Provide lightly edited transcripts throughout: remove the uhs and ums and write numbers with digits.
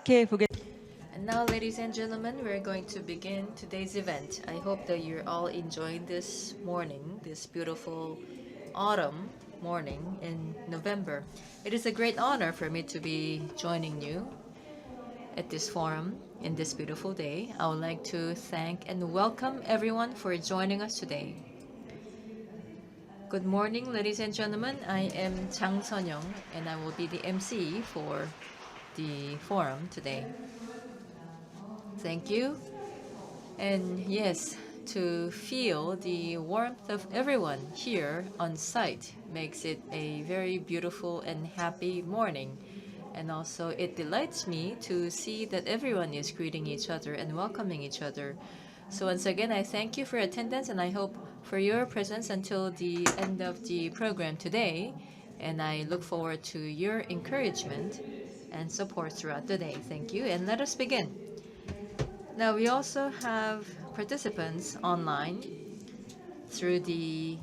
And now, ladies and gentlemen, we're going to begin today's event. I hope that you're all enjoying this morning, this beautiful autumn morning in November. It is a great honor for me to be joining you at this forum in this beautiful day. I would like to thank and welcome everyone for joining us today. Good morning, ladies and gentlemen. I am Chang Son-young, and I will be the MC for the forum today. Thank you. And yes, to feel the warmth of everyone here on site makes it a very beautiful and happy morning. And also it delights me to see that everyone is greeting each other and welcoming each other. So once again, I thank you for your attendance, and I hope for your presence until the end of the program today. And I look forward to your encouragement and support throughout the day. Thank you, and let us begin. Now, we also have participants online through the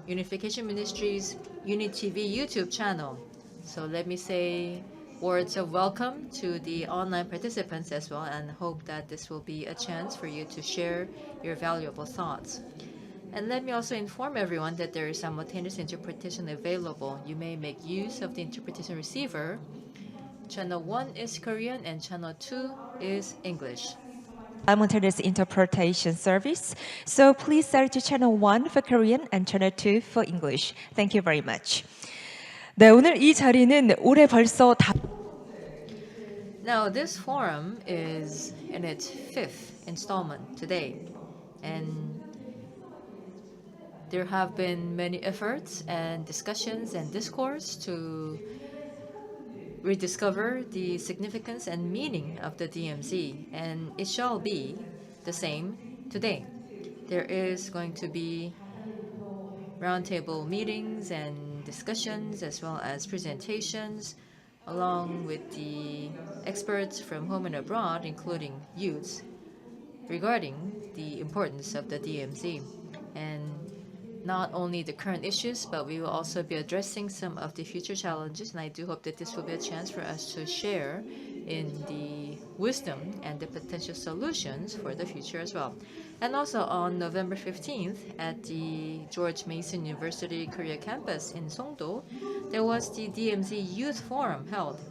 Unification Ministry's UniTV YouTube channel. So let me say words of welcome to the online participants as well, and hope that this will be a chance for you to share your valuable thoughts. And let me also inform everyone that there is simultaneous interpretation available. You may make use of the interpretation receiver. Channel 1 is Korean and Channel 2 is English. Simultaneous interpretation service. So please select channel 1 for Korean and channel 2 for English. Thank you very much. 네, 오늘 이 자리는 올해 벌써 Now, this forum is in its 5th installment today, and there have been many efforts and discussions and discourse to rediscover the significance and meaning of the DMZ, and it shall be the same today. There is going to be roundtable meetings and discussions as well as presentations along with the experts from home and abroad, including youths, regarding the importance of the DMZ. And not only the current issues, but we will also be addressing some of the future challenges, and I do hope that this will be a chance for us to share in the wisdom and the potential solutions for the future as well. And also on November 15th at the George Mason University Korea campus in Songdo, there was the DMZ Youth Forum held.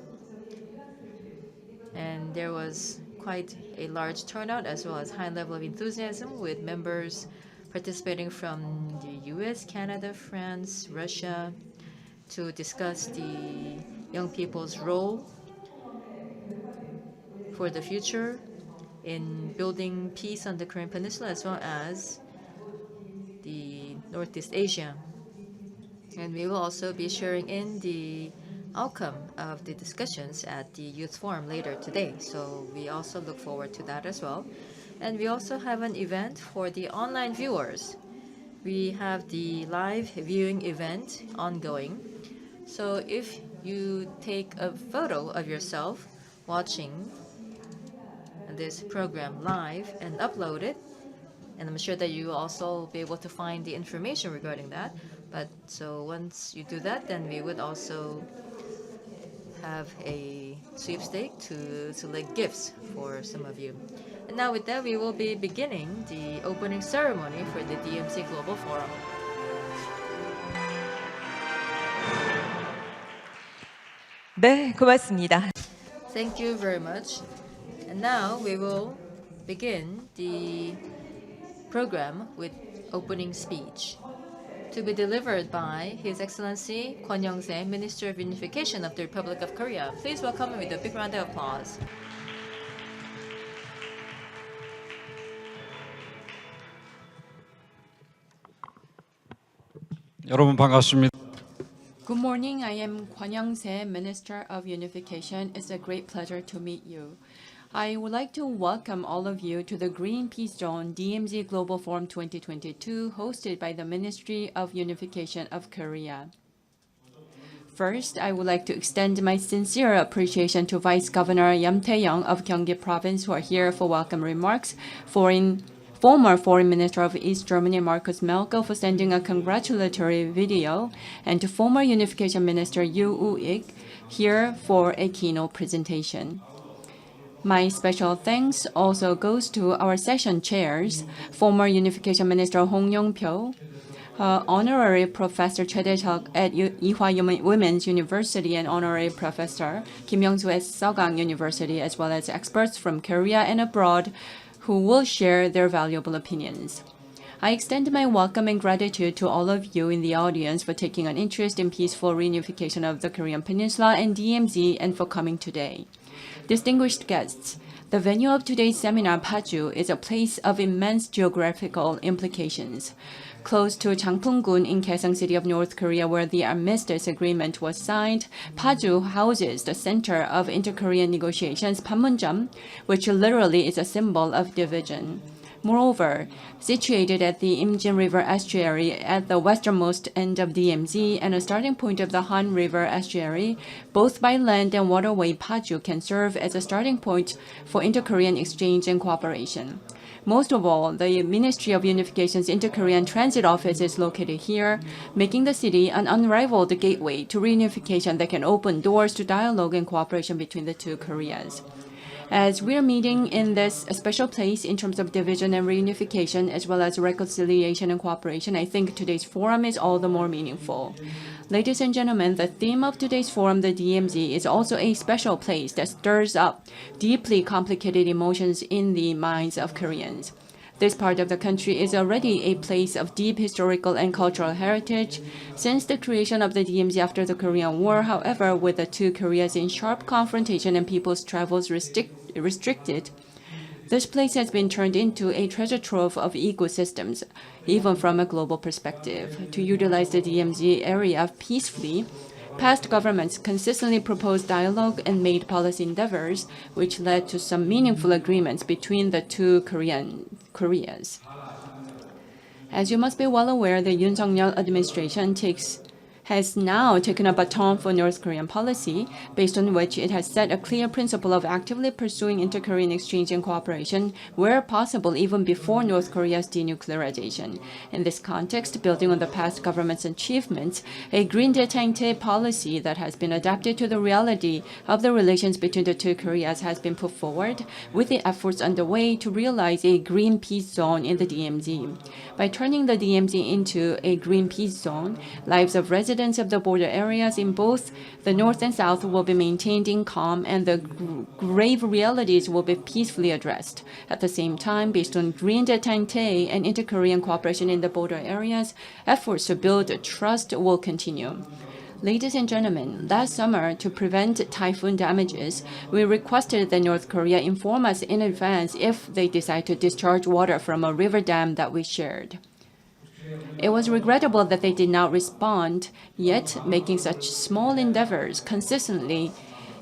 And there was quite a large turnout as well as high level of enthusiasm, with members participating from the US, Canada, France, Russia, to discuss the young people's role for the future in building peace on the Korean Peninsula as well as the Northeast Asia. And we will also be sharing in the outcome of the discussions at the Youth Forum later today. So we also look forward to that as well. And we also have an event for the online viewers. We have the live viewing event ongoing. So if you take a photo of yourself watching this program live and upload it, and I'm sure that you will also be able to find the information regarding that. But so once you do that, then we would also have a sweepstake to select gifts for some of you. And now with that, we will be beginning the opening ceremony for the DMZ Global Forum. 네, 고맙습니다. Thank you very much. And now we will begin the program with opening speech to be delivered by His Excellency Kwon Young-se, Minister of Unification of the Republic of Korea. Please welcome him with a big round of applause. 여러분 반갑습니다. Good morning, I am Kwon Young-se, Minister of Unification. It's a great pleasure to meet you. I would like to welcome all of you to the Green Peace Zone DMZ Global Forum 2022 hosted by the Ministry of Unification of Korea. First, I would like to extend my sincere appreciation to Vice Governor Yam Tae-young of Gyeonggi Province, who are here for welcome remarks, former Foreign Minister of East Germany Markus Melkel for sending a congratulatory video, and to former Unification Minister Yoo Woo-ik here for a keynote presentation. My special thanks also goes to our session chairs, former Unification Minister Hong Yong-pyo, Honorary Professor Choi Dae-seok at Ewha Women's University and Honorary Professor Kim Young-soo at Seogang University, as well as experts from Korea and abroad who will share their valuable opinions. I extend my welcome and gratitude to all of you in the audience for taking an interest in peaceful reunification of the Korean Peninsula and DMZ and for coming today. Distinguished guests, the venue of today's seminar, Paju, is a place of immense geographical implications. Close to Changpung-gun in Kaesong City of North Korea, where the Armistice Agreement was signed, Paju houses the center of inter-Korean negotiations, Panmunjom, which literally is a symbol of division. Moreover, situated at the Imjin River estuary at the westernmost end of DMZ and a starting point of the Han River estuary, both by land and waterway, Paju can serve as a starting point for inter-Korean exchange and cooperation. Most of all, the Ministry of Unification's Inter-Korean Transit Office is located here, making the city an unrivaled gateway to reunification that can open doors to dialogue and cooperation between the two Koreas. As we're meeting in this special place in terms of division and reunification, as well as reconciliation and cooperation, I think today's forum is all the more meaningful. Ladies and gentlemen, the theme of today's forum, the DMZ, is also a special place that stirs up deeply complicated emotions in the minds of Koreans. This part of the country is already a place of deep historical and cultural heritage. Since the creation of the DMZ after the Korean War, however, with the two Koreas in sharp confrontation and people's travels restricted, this place has been turned into a treasure trove of ecosystems, even from a global perspective. To utilize the DMZ area peacefully, past governments consistently proposed dialogue and made policy endeavors, which led to some meaningful agreements between the two Koreas. As you must be well aware, the Yoon Suk-yeol administration has now taken a baton for North Korean policy, based on which it has set a clear principle of actively pursuing inter-Korean exchange and cooperation where possible, even before North Korea's denuclearization. In this context, building on the past government's achievements, a green détente policy that has been adapted to the reality of the relations between the two Koreas has been put forward, with the efforts underway to realize a green peace zone in the DMZ. By turning the DMZ into a green peace zone, lives of residents of the border areas in both the north and south will be maintained in calm, and the grave realities will be peacefully addressed. At the same time, based on green détente and inter-Korean cooperation in the border areas, efforts to build trust will continue. Ladies and gentlemen, last summer, to prevent typhoon damages, we requested that North Korea inform us in advance if they decide to discharge water from a river dam that we shared. It was regrettable that they did not respond, yet making such small endeavors consistently,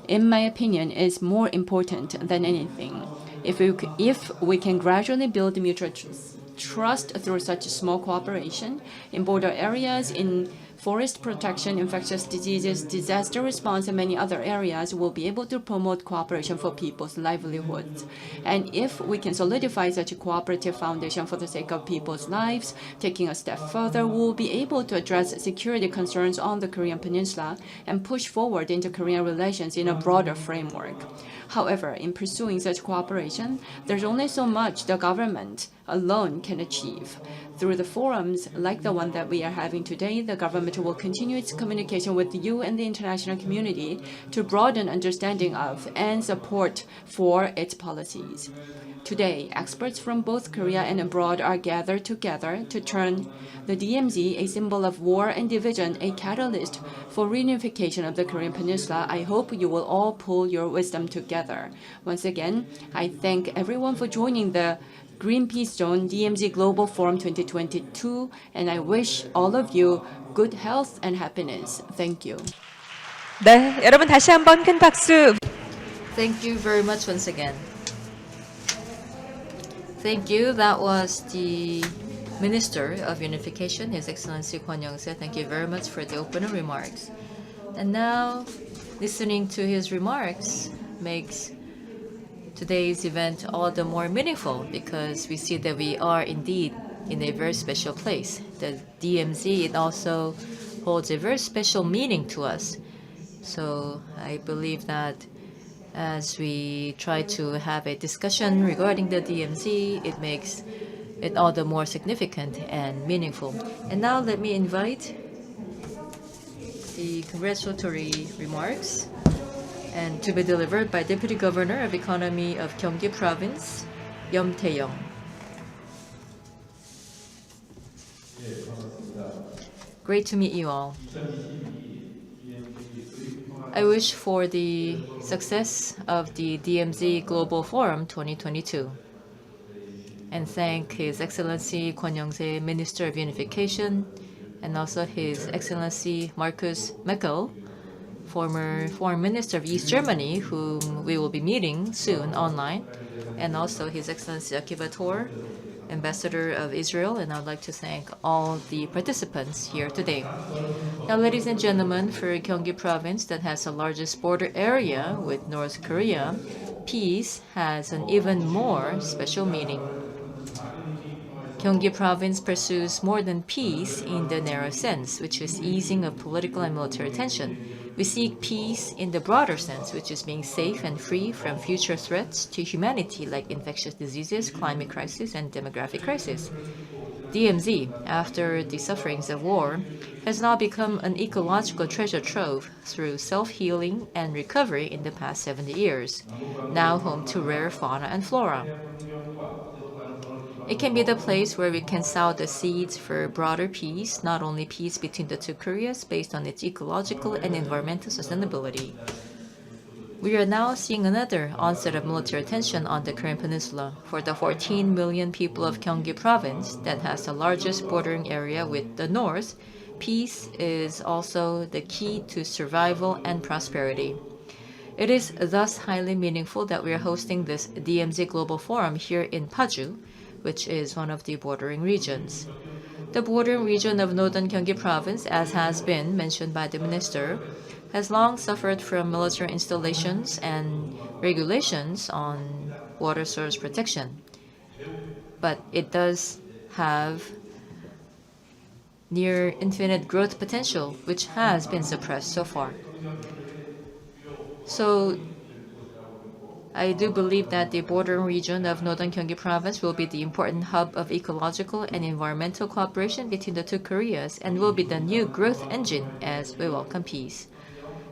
in my opinion, is more important than anything. If we can gradually build mutual trust through such small cooperation in border areas, in forest protection, infectious diseases, disaster response, and many other areas, will be able to promote cooperation for people's livelihoods. And if we can solidify such a cooperative foundation for the sake of people's lives, taking a step further, we will be able to address security concerns on the Korean Peninsula and push forward inter-Korean relations in a broader framework. However, in pursuing such cooperation, there's only so much the government alone can achieve. Through the forums like the one that we are having today, the government will continue its communication with you and the international community to broaden understanding of and support for its policies. Today, experts from both Korea and abroad are gathered together to turn the DMZ, a symbol of war and division, a catalyst for reunification of the Korean Peninsula. I hope you will all pull your wisdom together. Once again, I thank everyone for joining the Green Peace Zone DMZ Global Forum 2022, and I wish all of you good health and happiness. Thank you. 네, 여러분 다시 한번 큰 박수. Thank you very much once again. Thank you. That was the Minister of Unification, His Excellency Kwon Young-se. Thank you very much for the opening remarks. And now, listening to his remarks makes today's event all the more meaningful, because we see that we are indeed in a very special place. The DMZ, it also holds a very special meaning to us. So I believe that As we try to have a discussion regarding the DMZ, it makes it all the more significant and meaningful. And now let me invite the congratulatory remarks and to be delivered by Deputy Governor of Economy of Gyeonggi Province, Yeom Tae-young. Great to meet you all. I wish for the success of the DMZ Global Forum 2022 and thank His Excellency Kwon Young-se, Minister of Unification, and also His Excellency Markus Meckel, former Foreign Minister of East Germany, whom we will be meeting soon online, and also His Excellency Akiva Tor, Ambassador of Israel, and I'd like to thank all the participants here today. Now, ladies and gentlemen, for Gyeonggi Province that has the largest border area with North Korea, peace has an even more special meaning. Gyeonggi Province pursues more than peace in the narrow sense, which is easing of political and military tension. We seek peace in the broader sense, which is being safe and free from future threats to humanity like infectious diseases, climate crisis, and demographic crisis. DMZ, after the sufferings of war, has now become an ecological treasure trove through self-healing and recovery in the past 70 years, now home to rare fauna and flora. It can be the place where we can sow the seeds for broader peace, not only peace between the two Koreas based on its ecological and environmental sustainability. We are now seeing another onset of military tension on the Korean Peninsula. For the 14 million people of Gyeonggi Province that has the largest bordering area with the North, peace is also the key to survival and prosperity. It is thus highly meaningful that we are hosting this DMZ Global Forum here in Paju, which is one of the bordering regions. The bordering region of Northern Gyeonggi Province, as has been mentioned by the minister, has long suffered from military installations and regulations on water source protection. But it does have near infinite growth potential, which has been suppressed so far. So I do believe that the bordering region of Northern Gyeonggi Province will be the important hub of ecological and environmental cooperation between the two Koreas and will be the new growth engine as we welcome peace.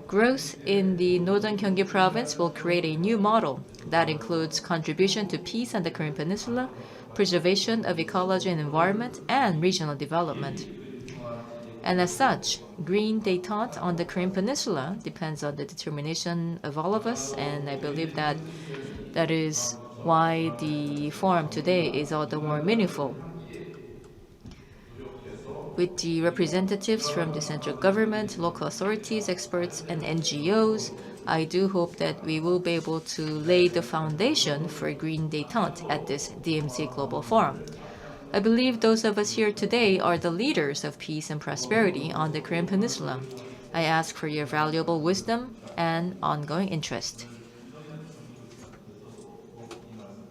Growth in the Northern Gyeonggi Province will create a new model that includes contribution to peace on the Korean Peninsula, preservation of ecology and environment, and regional development. And as such, green détente on the Korean Peninsula depends on the determination of all of us, and I believe that that is why the forum today is all the more meaningful. With the representatives from the central government, local authorities, experts, and NGOs, I do hope that we will be able to lay the foundation for green détente at this DMZ Global Forum. I believe those of us here today are the leaders of peace and prosperity on the Korean Peninsula. I ask for your valuable wisdom and ongoing interest.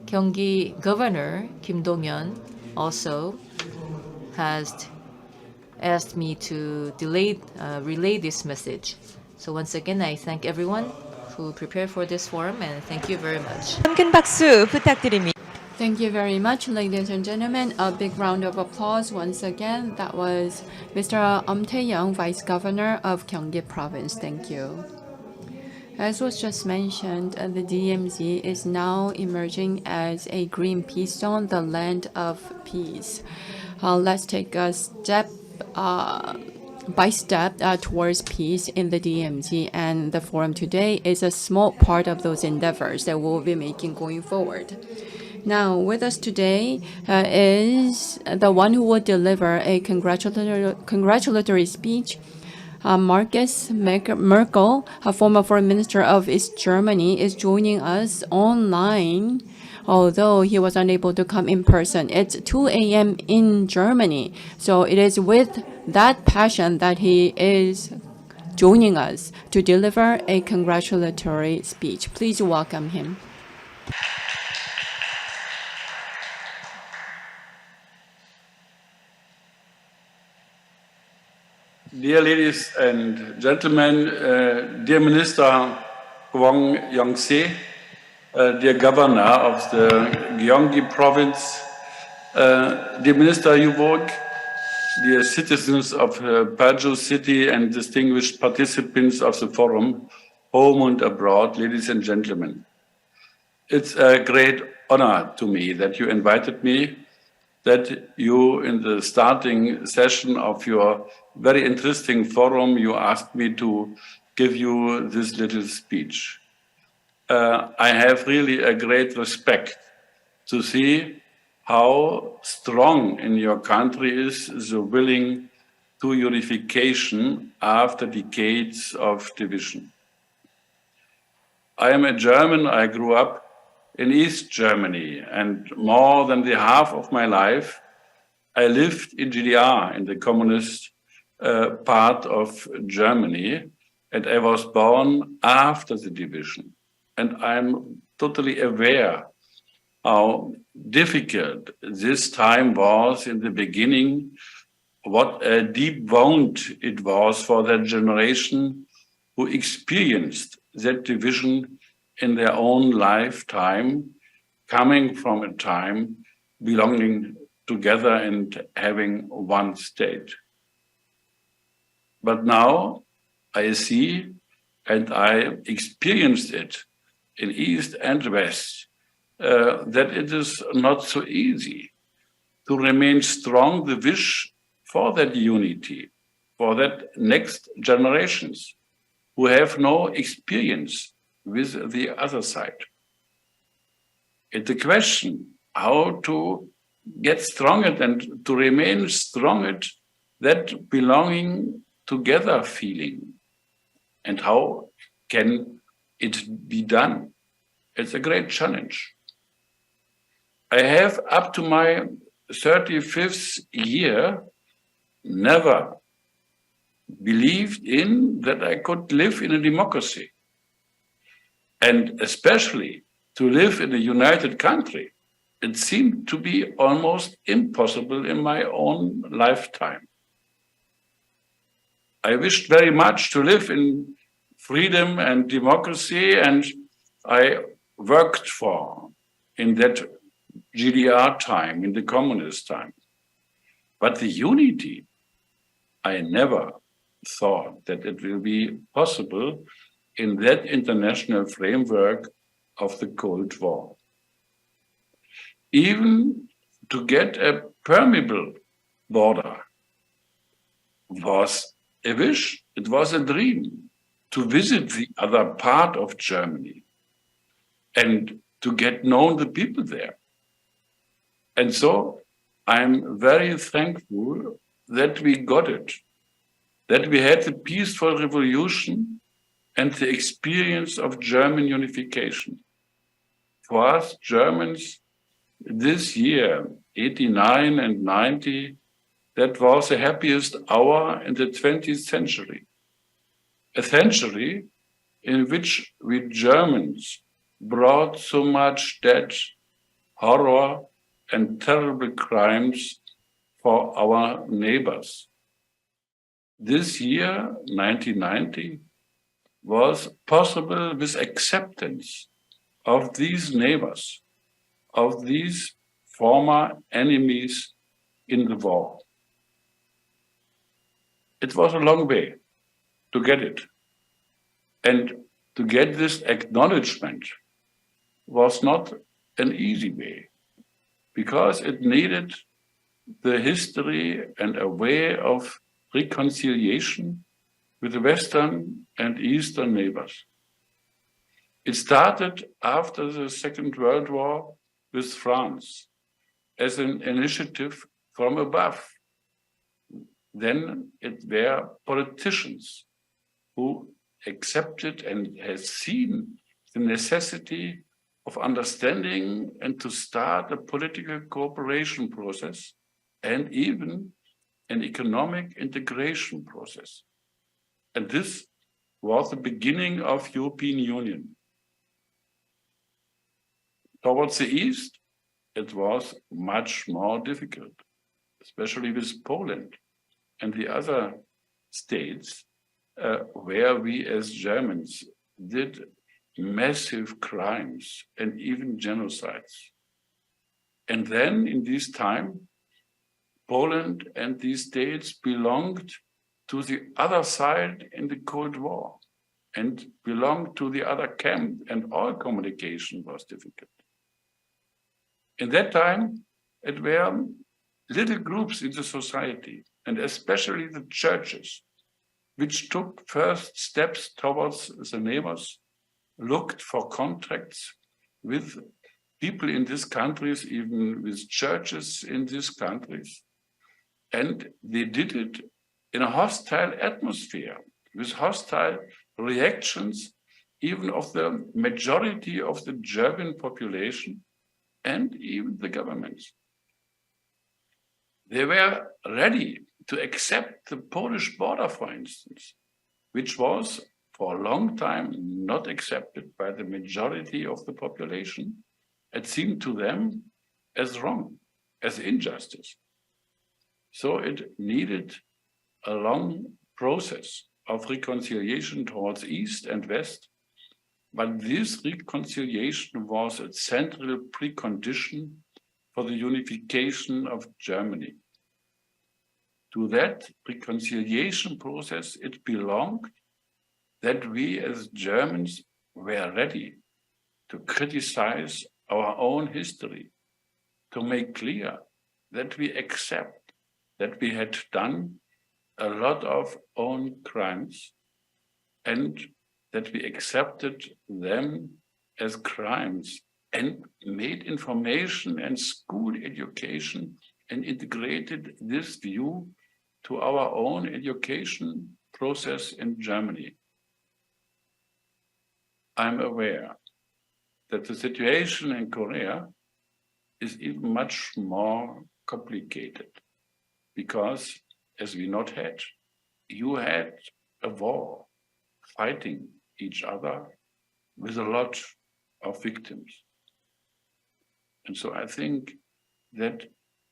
Gyeonggi Governor Kim Dong-yeon also has asked me to relay this message. So once again, I thank everyone who prepared for this forum and thank you very much. 큰 박수 부탁드립니다. Thank you very much, ladies and gentlemen. A big round of applause once again. That was Mr. Tae-young, Vice Governor of Gyeonggi Province. Thank you. As was just mentioned, the DMZ is now emerging as a green peace zone, the land of peace. Let's take a step by step towards peace in the DMZ, and the forum today is a small part of those endeavors that we'll be making going forward. Now, with us today is the one who will deliver a congratulatory speech. Markus Merkel, a former foreign minister of East Germany, is joining us online, although he was unable to come in person. It's 2 a.m. in Germany, so it is with that passion that he is joining us to deliver a congratulatory speech. Please welcome him. Dear ladies and gentlemen, dear Minister Kwang Yongse, dear governor of the Gyeonggi province, dear Minister Yuborg, dear citizens of Paju city and distinguished participants of the forum, home and abroad, ladies and gentlemen. It's a great honor to me that you invited me, that you, in the starting session of your very interesting forum, you asked me to give you this little speech. I have really a great respect to see how strong in your country is the willing to unification after decades of division. I am a German. I grew up in East Germany, and more than the half of my life, I lived in GDR, in the communist part of Germany, and I was born after the division. And I'm totally aware how difficult this time was in the beginning, what a deep wound it was for that generation who experienced that division in their own lifetime, coming from a time belonging together and having one state. But now I see, and I experienced it in East and West, that it is not so easy to remain strong, the wish for that unity, for that next generations who have no experience with the other side. It's a question how to get stronger and to remain strong, that belonging together feeling. And how can it be done? It's a great challenge. I have, up to my 35th year, never believed in that I could live in a democracy. And especially to live in a united country, it seemed to be almost impossible in my own lifetime. I wished very much to live in freedom and democracy, and I worked for in that GDR time, in the communist time. But the unity, I never thought that it will be possible in that international framework of the Cold War. Even to get a permeable border was a wish, it was a dream to visit the other part of Germany and to get known the people there. And so I'm very thankful that we got it, that we had the peaceful revolution and the experience of German unification. For us Germans, this year, 89 and 90, that was the happiest hour in the 20th century. A century in which we Germans brought so much death, horror, and terrible crimes for our neighbors. This year, 1990, was possible with acceptance of these neighbors, of these former enemies in the war. It was a long way to get it. And to get this acknowledgement was not an easy way, because it needed the history and a way of reconciliation with the Western and Eastern neighbors. It started after the Second World War with France as an initiative from above. Then it were politicians who accepted and has seen the necessity of understanding and to start a political cooperation process and even an economic integration process. And this was the beginning of European Union. Towards the East, it was much more difficult, especially with Poland and the other states where we as Germans did massive crimes and even genocides. And then in this time, Poland and these states belonged to the other side in the Cold War and belonged to the other camp, and all communication was difficult. In that time, it were little groups in the society, and especially the churches, which took first steps towards the neighbors, looked for contacts with people in these countries, even with churches in these countries. And they did it in a hostile atmosphere, with hostile reactions, even of the majority of the German population and even the governments. They were ready to accept the Polish border, for instance, which was for a long time not accepted by the majority of the population. It seemed to them as wrong, as injustice. So it needed a long process of reconciliation towards East and West, but this reconciliation was a central precondition for the unification of Germany. To that reconciliation process, it belonged that we as Germans were ready to criticize our own history, to make clear that we accept that we had done a lot of own crimes and that we accepted them as crimes and made information and school education and integrated this view to our own education process in Germany. I'm aware that the situation in Korea is even much more complicated because, as we not had, you had a war fighting each other with a lot of victims. And so I think that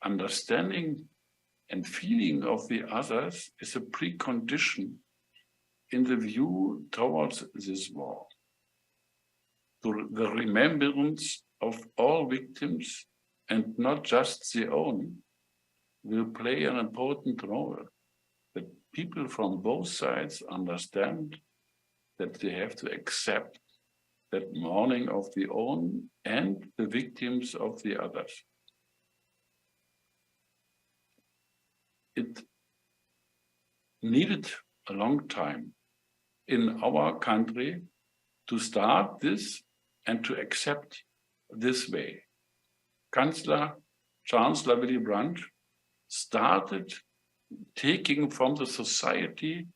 understanding and feeling of the others is a precondition in the view towards this war. The remembrance of all victims and not just their own will play an important role. That people from both sides understand that they have to accept that mourning of the own and the victims of the others. It needed a long time in our country to start this and to accept this way. Chancellor Willy Brandt started taking from the society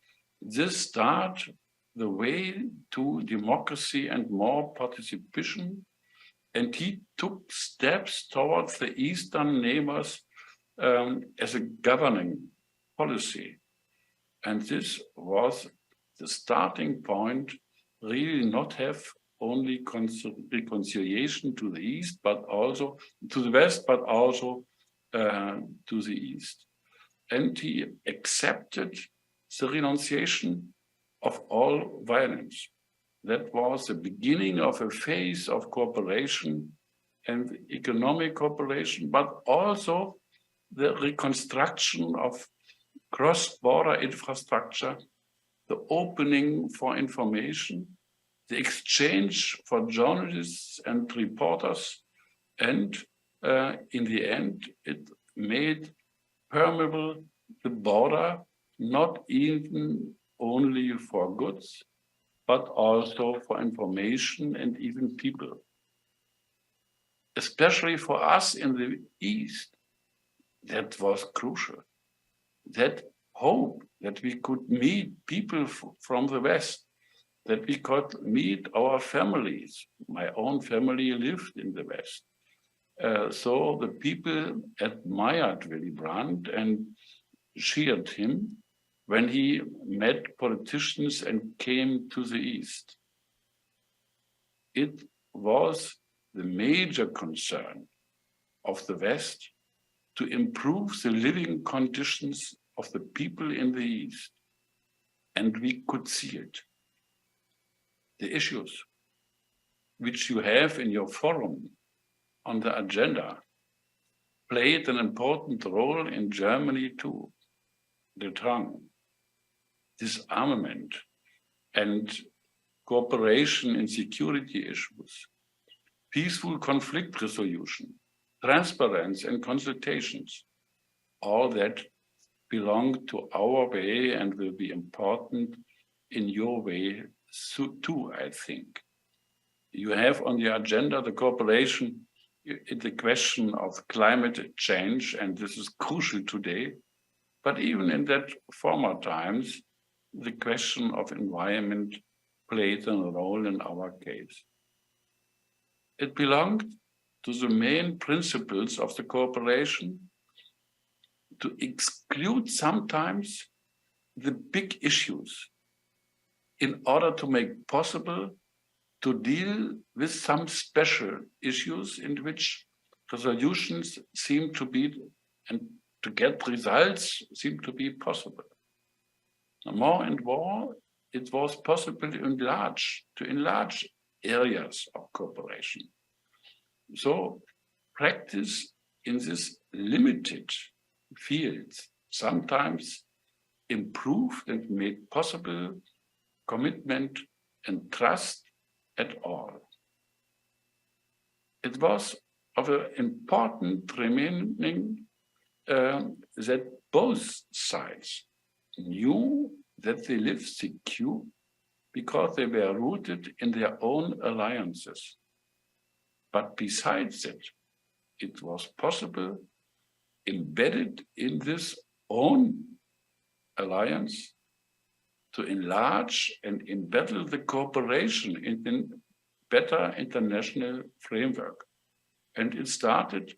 this start the way to democracy and more participation, and he took steps towards the Eastern neighbors as a governing policy. And this was the starting point, really not have only reconciliation to the East, but also to the West, but also to the East. And he accepted the renunciation of all violence. That was the beginning of a phase of cooperation and economic cooperation, but also the reconstruction of cross-border infrastructure, the opening for information, the exchange for journalists and reporters, and in the end, it made permeable the border, not even only for goods, but also for information and even people. Especially for us in the East, that was crucial. That hope that we could meet people from the West, that we could meet our families. My own family lived in the West. So the people admired Willy Brandt and cheered him when he met politicians and came to the East. It was the major concern of the West to improve the living conditions of the people in the East. And we could see it. The issues which you have in your forum on the agenda played an important role in Germany too. The tongue, disarmament, and cooperation in security issues, peaceful conflict resolution, transparency and consultations, all that belong to our way and will be important in your way too, I think. You have on the agenda the cooperation in the question of climate change, and this is crucial today. But even in that former times, the question of environment played a role in our case. It belonged to the main principles of the cooperation to exclude sometimes the big issues in order to make possible to deal with some special issues in which resolutions seem to be, and to get results seem to be possible. More and more, it was possible to enlarge areas of cooperation. So practice in this limited field sometimes improved and made possible commitment and trust at all. It was of an important remaining that both sides knew that they lived secure because they were rooted in their own alliances. But besides that, it was possible, embedded in this own alliance, to enlarge and embed the cooperation in a better international framework. And it started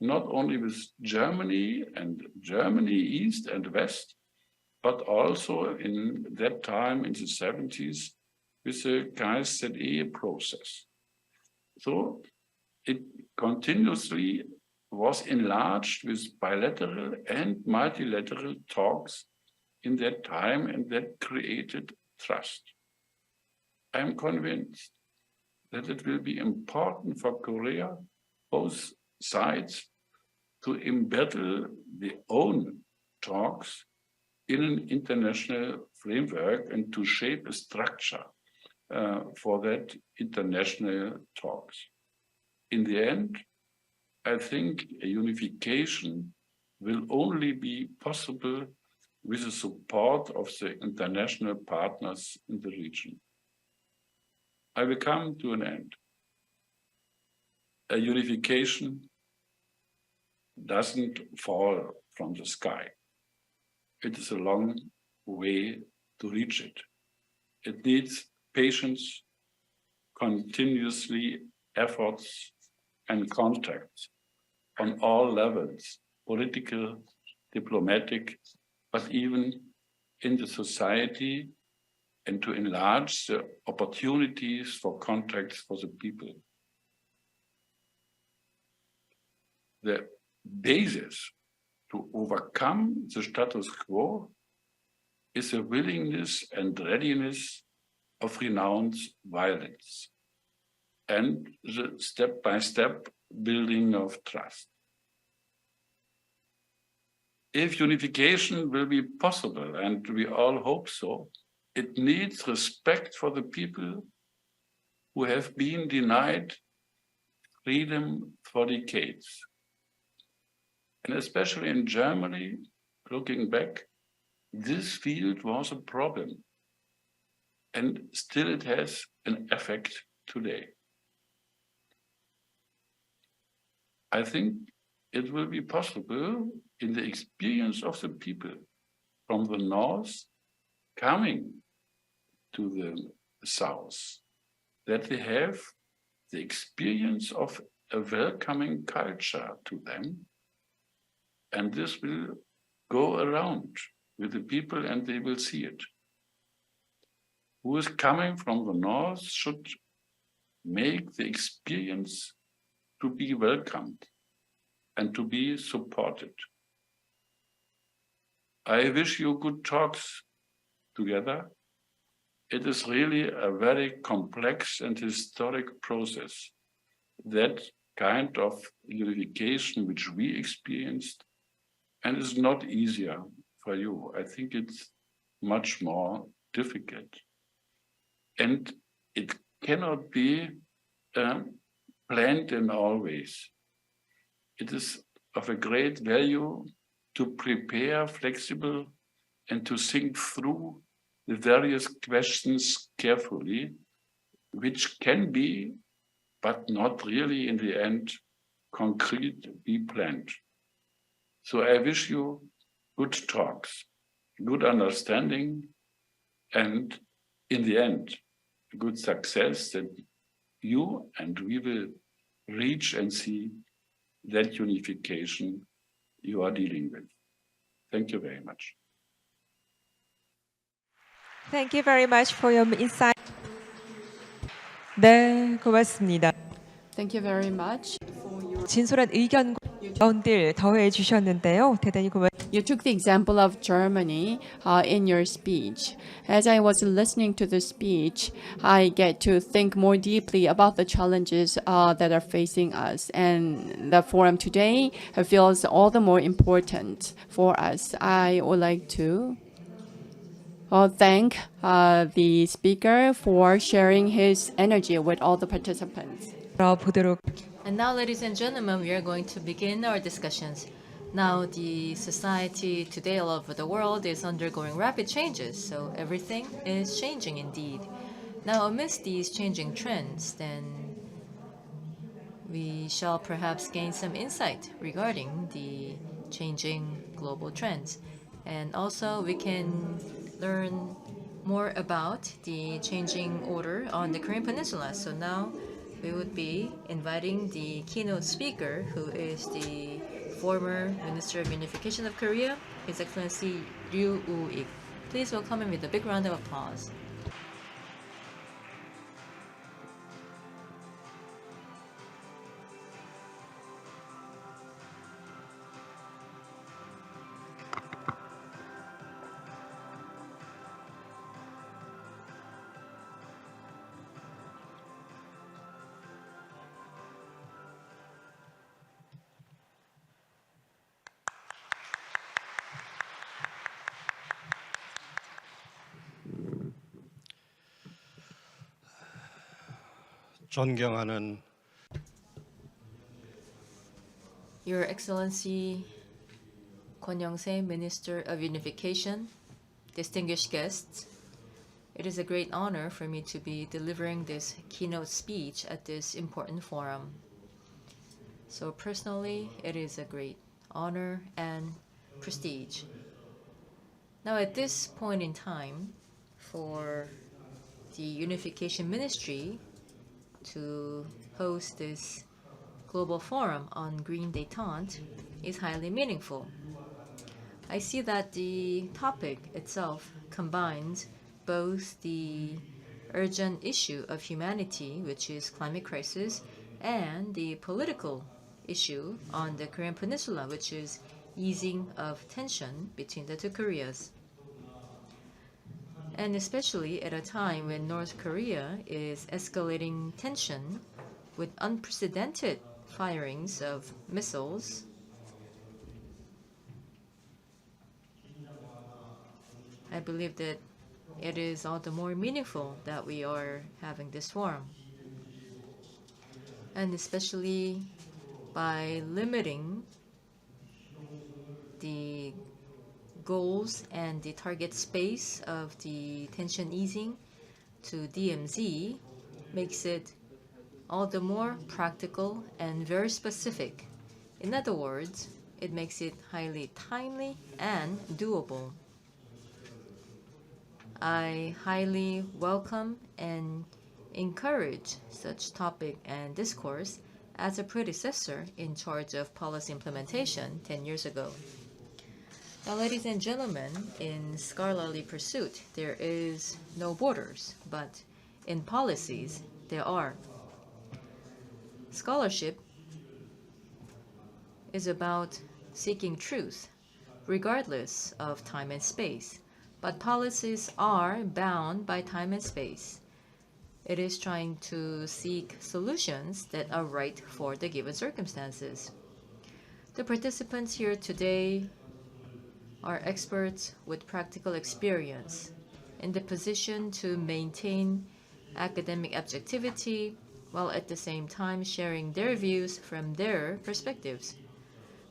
not only with Germany East and West, but also in that time in the 70s with the KSZE process. So it continuously was enlarged with bilateral and multilateral talks in that time, and that created trust. I'm convinced that it will be important for Korea, both sides, to embed their own talks in an international framework and to shape a structure for that international talks. In the end, I think a unification will only be possible with the support of the international partners in the region. I will come to an end. A unification doesn't fall from the sky. It is a long way to reach it. It needs patience, continuously efforts and contacts on all levels, political, diplomatic, but even in the society, and to enlarge the opportunities for contacts for the people. The basis to overcome the status quo is a willingness and readiness of renounce violence and the step-by-step building of trust. If unification will be possible, and we all hope so, it needs respect for the people who have been denied freedom for decades. And especially in Germany, looking back, this field was a problem. And still it has an effect today. I think it will be possible in the experience of the people from the north coming to the south, that they have the experience of a welcoming culture to them. And this will go around with the people and they will see it. Who is coming from the north should make the experience to be welcomed and to be supported. I wish you good talks together it is really a very complex and historic process. That kind of unification which we experienced, and is not easier for you. I think it's much more difficult. And it cannot be planned in all ways. It is of a great value to prepare flexible and to think through the various questions carefully, which can be, but not really in the end, concrete, be planned. So I wish you good talks, good understanding, and in the end, good success that you and we will reach and see that unification you are dealing with. Thank you very much. Thank you very much for your insight. 네, 고맙습니다. Thank you very much. 진솔한 의견과 들 더해 주셨는데요. 대단히 고맙습니다. You took the example of Germany in your speech. As I was listening to the speech, I get to think more deeply about the challenges that are facing us. And the forum today feels all the more important for us. I would like to thank the speaker for sharing his energy with all the participants. 보도록 And now, ladies and gentlemen, we are going to begin our discussions. Now, the society today all over the world is undergoing rapid changes, so everything is changing indeed. Now, amidst these changing trends, then we shall perhaps gain some insight regarding the changing global trends. And also, we can learn more about the changing order on the Korean Peninsula. So now, we would be inviting the keynote speaker, who is the former Minister of Unification of Korea, His Excellency Ryu Woo-ik. Please welcome him with a big round of applause. 존경하는 Your Excellency Kwon Young-se, Minister of Unification, distinguished guests, it is a great honor for me to be delivering this keynote speech at this important forum. So personally, it is a great honor and prestige. Now at this point in time, for the Unification Ministry to host this global forum on green détente is highly meaningful. I see that the topic itself combines both the urgent issue of humanity, which is climate crisis, and the political issue on the Korean Peninsula, which is easing of tension between the two Koreas. And especially at a time when North Korea is escalating tension with unprecedented firings of missiles, I believe that it is all the more meaningful that we are having this forum. And especially by limiting the goals and the target space of the tension easing to DMZ makes it all the more practical and very specific. In other words, it makes it highly timely and doable. I highly welcome and encourage such topic and discourse as a predecessor in charge of policy implementation 10 years ago. Now, ladies and gentlemen, in scholarly pursuit, there is no borders, but in policies, there are. Scholarship is about seeking truth, regardless of time and space. but policies are bound by time and space. It is trying to seek solutions that are right for the given circumstances. The participants here today are experts with practical experience in the position to maintain academic objectivity while at the same time sharing their views from their perspectives.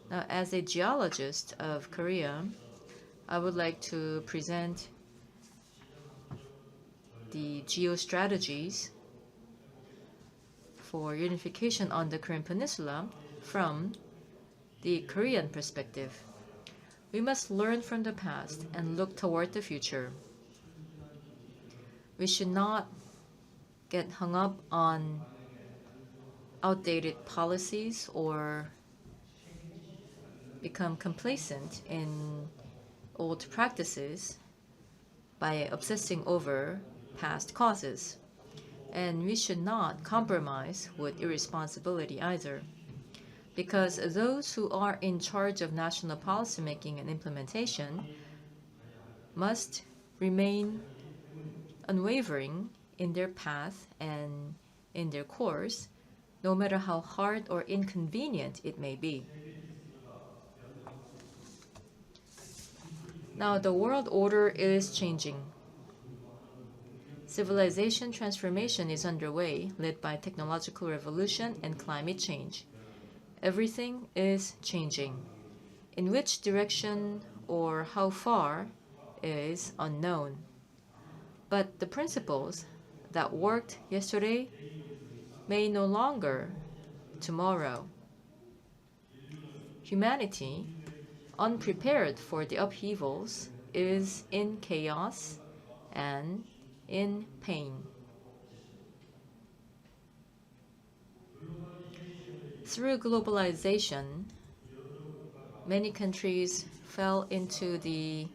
Now, as a geologist of Korea, I would like to present the geostrategies for unification on the Korean Peninsula from the Korean perspective. We must learn from the past and look toward the future. We should not get hung up on outdated policies or become complacent in old practices by obsessing over past causes. And we should not compromise with irresponsibility either, because those who are in charge of national policymaking and implementation must remain unwavering in their path and in their course, no matter how hard or inconvenient it may be. Now, the world order is changing. Civilization transformation is underway, led by technological revolution and climate change. Everything is changing. In which direction or how far is unknown. But the principles that worked yesterday may no longer tomorrow. Humanity, unprepared for the upheavals, is in chaos and in pain. Through globalization, many countries fell into the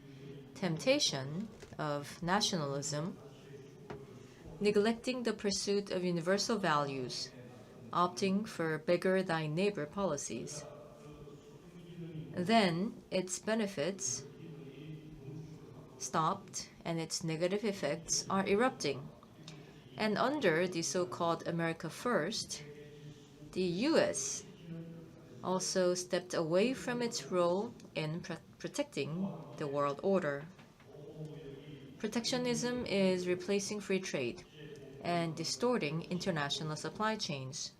temptation of nationalism, neglecting the pursuit of universal values, opting for bigger thy neighbor policies. Then its benefits stopped and its negative effects are erupting. And under the so-called America First, the US also stepped away from its role in protecting the world order. Protectionism is replacing free trade and distorting international supply chains.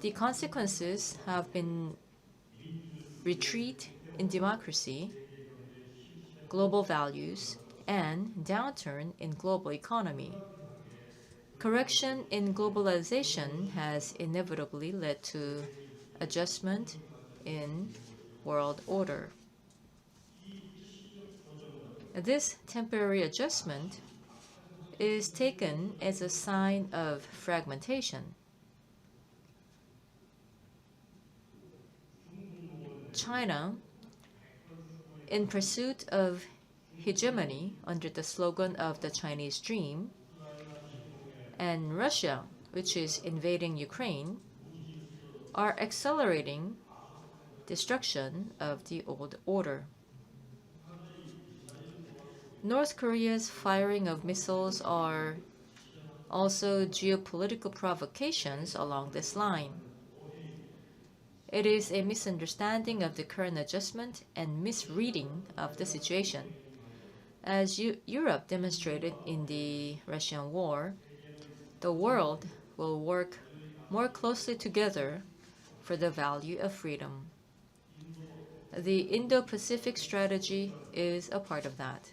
The consequences have been retreat in democracy, global values, and downturn in global economy. Correction in globalization has inevitably led to adjustment in world order. This temporary adjustment is taken as a sign of fragmentation. China, in pursuit of hegemony under the slogan of the Chinese Dream, and Russia, which is invading Ukraine, are accelerating destruction of the old order. North Korea's firing of missiles are also geopolitical provocations along this line. It is a misunderstanding of the current adjustment and misreading of the situation. As Europe demonstrated in the Russian war, the world will work more closely together for the value of freedom. The Indo-Pacific strategy is a part of that.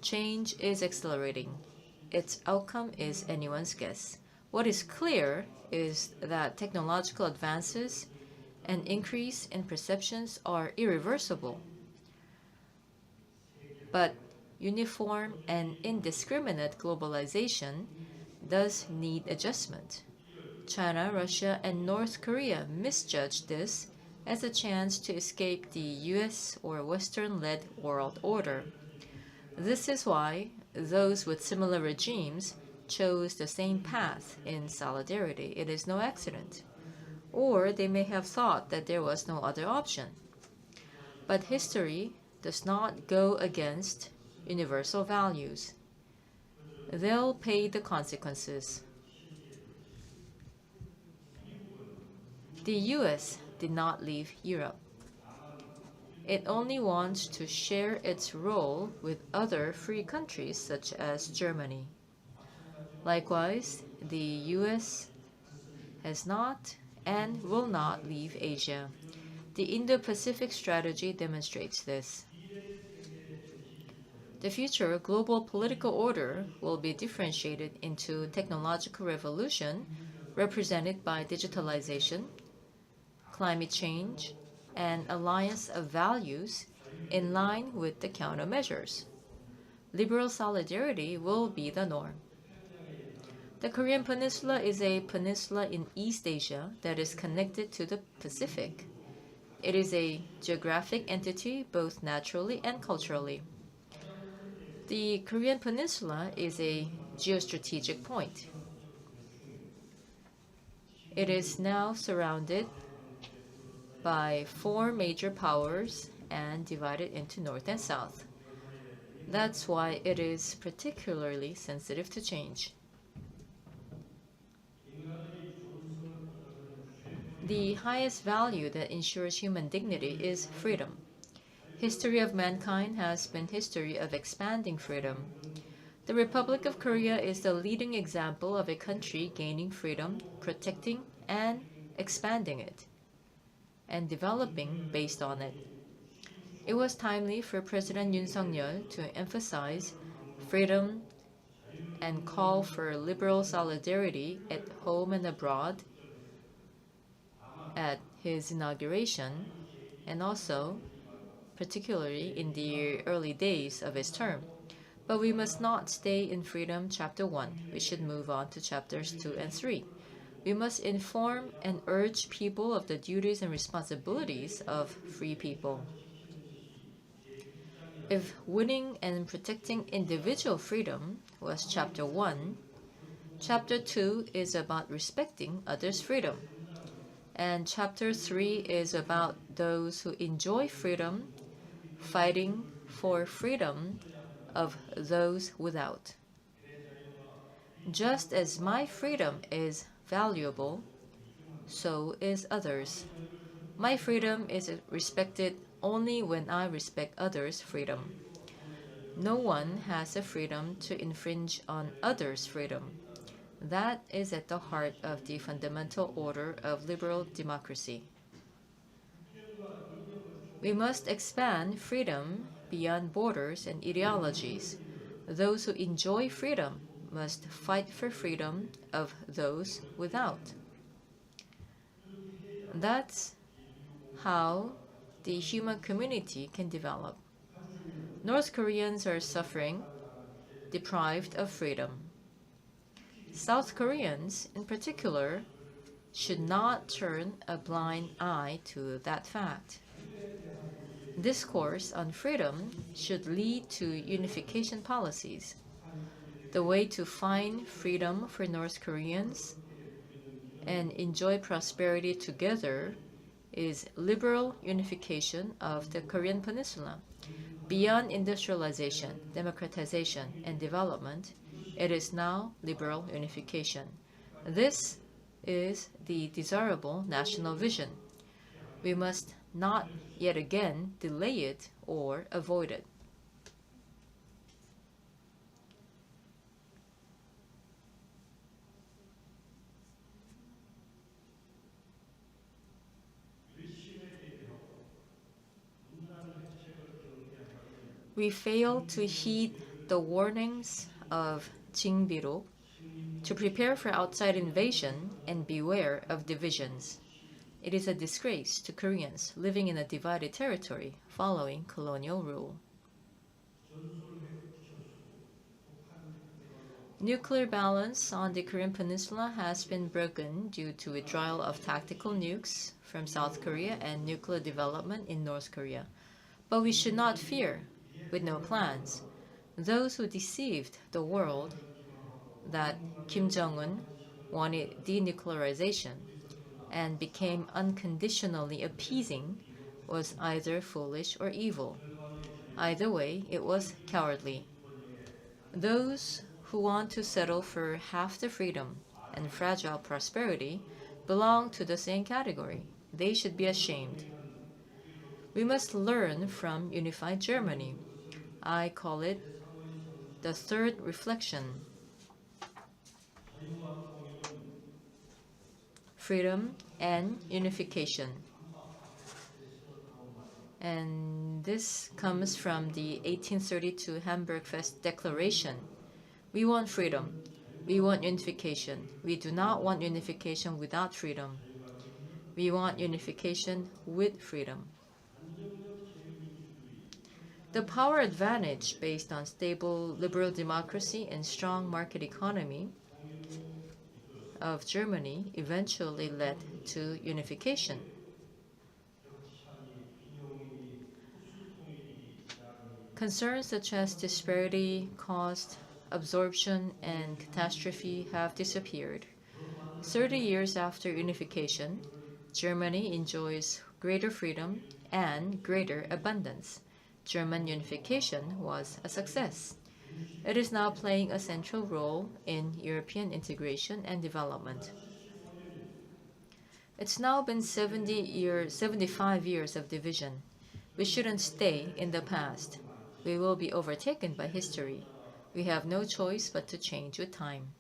Change is accelerating. Its outcome is anyone's guess. What is clear is that technological advances and increase in perceptions are irreversible. But uniform and indiscriminate globalization does need adjustment. China, Russia, and North Korea misjudged this as a chance to escape the US or Western-led world order. This is why those with similar regimes chose the same path in solidarity. It is no accident. Or they may have thought that there was no other option. But history does not go against universal values. They'll pay the consequences. The US did not leave Europe. It only wants to share its role with other free countries such as Germany. Likewise, the US has not and will not leave Asia. The Indo-Pacific strategy demonstrates this. The future global political order will be differentiated into technological revolution, represented by digitalization, climate change, and alliance of values in line with the countermeasures. Liberal solidarity will be the norm. The Korean Peninsula is a peninsula in East Asia that is connected to the Pacific. It is a geographic entity both naturally and culturally. The Korean Peninsula is a geostrategic point. It is now surrounded by 4 major powers and divided into North and South. That's why it is particularly sensitive to change. The highest value that ensures human dignity is freedom. History of mankind has been history of expanding freedom. The Republic of Korea is the leading example of a country gaining freedom, protecting, and expanding it, and developing based on it. It was timely for President Yoon Suk-yeol to emphasize freedom and call for liberal solidarity at home and abroad at his inauguration, and also particularly in the early days of his term. But we must not stay in Freedom Chapter 1. We should move on to Chapters 2 and 3. We must inform and urge people of the duties and responsibilities of free people. If winning and protecting individual freedom was Chapter 1, Chapter 2 is about respecting others' freedom. And Chapter 3 is about those who enjoy freedom fighting for freedom of those without. Just as my freedom is valuable, so is others. My freedom is respected only when I respect others' freedom. No one has the freedom to infringe on others' freedom. That is at the heart of the fundamental order of liberal democracy. We must expand freedom beyond borders and ideologies. Those who enjoy freedom must fight for freedom of those without. That's how the human community can develop. North Koreans are suffering, deprived of freedom. South Koreans, in particular, should not turn a blind eye to that fact. Discourse on freedom should lead to unification policies. The way to find freedom for North Koreans and enjoy prosperity together is liberal unification of the Korean Peninsula. Beyond industrialization, democratization, and development, it is now liberal unification. This is the desirable national vision. We must not yet again delay it or avoid it. We fail to heed the warnings of Jingbiro to prepare for outside invasion and beware of divisions. It is a disgrace to Koreans living in a divided territory following colonial rule. Nuclear balance on the Korean Peninsula has been broken due to withdrawal of tactical nukes from South Korea and nuclear development in North Korea. But we should not fear, with no plans, those who deceived the world that Kim Jong-un wanted denuclearization and became unconditionally appeasing was either foolish or evil. Either way, it was cowardly. Those who want to settle for half the freedom and fragile prosperity belong to the same category. They should be ashamed. We must learn from unified Germany. I call it the third reflection. Freedom and unification. And this comes from the 1832 Hamburg Fest Declaration. We want freedom. We want unification. We do not want unification without freedom. We want unification with freedom. The power advantage based on stable liberal democracy and strong market economy of Germany eventually led to unification. Concerns such as disparity, cost, absorption, and catastrophe have disappeared. 30 years after unification, Germany enjoys greater freedom and greater abundance. German unification was a success. It is now playing a central role in European integration and development. It's now been 75 years of division. We shouldn't stay in the past. We will be overtaken by history. We have no choice but to change with time.